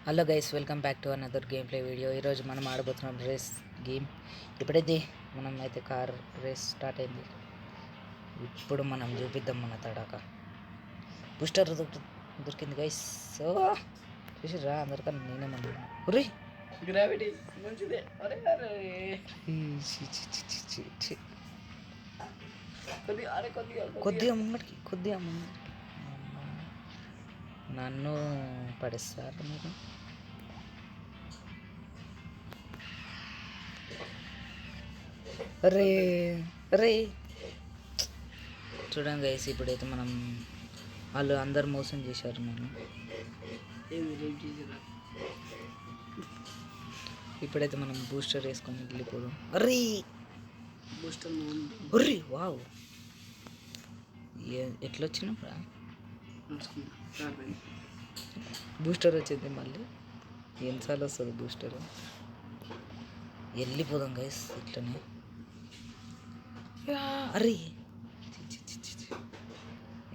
Hello guys, welcome back to another game play video. ఈరోజు మనం ఆడబోతున్నాం race game. ఇప్పుడైతే మనం అయితే కార్ రేస్ స్టార్ట్ అయింది. ఇప్పుడు మనం చూపిద్దాం మన తడాక. బూస్టర్ దొరికింది గైస్. సో చూసిర్రా, అందరికన్నా నేనేమన్నా ఒరే గ్రావిటీ మంచిదే. అరే అరే కొద్దిగా ముంగటికి నన్ను పడేస్తారు మీరు. అరే అరే చూడండి గైస్, ఇప్పుడైతే మనం వాళ్ళు అందరు మోసం చేశారు. నేను ఇప్పుడైతే మనం బూస్టర్ వేసుకొని వెళ్ళిపోదాం. అరే బూస్టర్ అరే వావ్, ఎట్లా వచ్చినప్పుడు బూస్టర్ వచ్చింది. మళ్ళీ ఎన్నిసార్లు వస్తుంది బూస్టర్? వెళ్ళిపోదాం గైస్ ఇట్లనే. అరే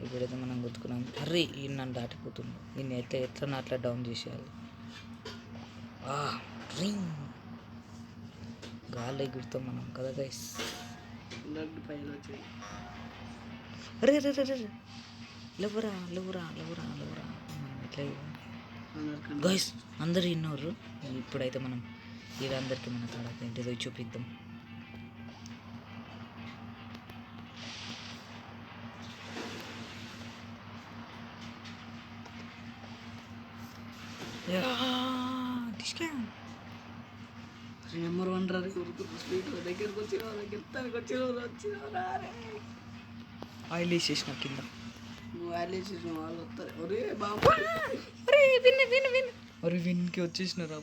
ఇప్పుడైతే మనం గుర్తుకున్నాం. అరే ఈ నన్ను దాటిపోతుంది. నేను ఎట్లా అట్లా డౌన్ చేసేయాలి. గాలి ఎగురుతాం మనం కదా గైస్. అరే రే రే రే లేవురా లేవురా లేవురా లేవురా ఎట్లా గైస్, అందరు విన్నారు. ఇప్పుడైతే మనం వీళ్ళందరికీ మన తడక ఏంటిదో చూపిద్దాం. నెంబర్ 1 రాదు స్పీడ్ దగ్గరకు వచ్చిన ఆయిల్ వేసేసిన కింద. నువ్వు ఆయిల్ వేసేసిన వాళ్ళు వస్తారు. ఒరే బాబు, విన్కి వచ్చేసినారా?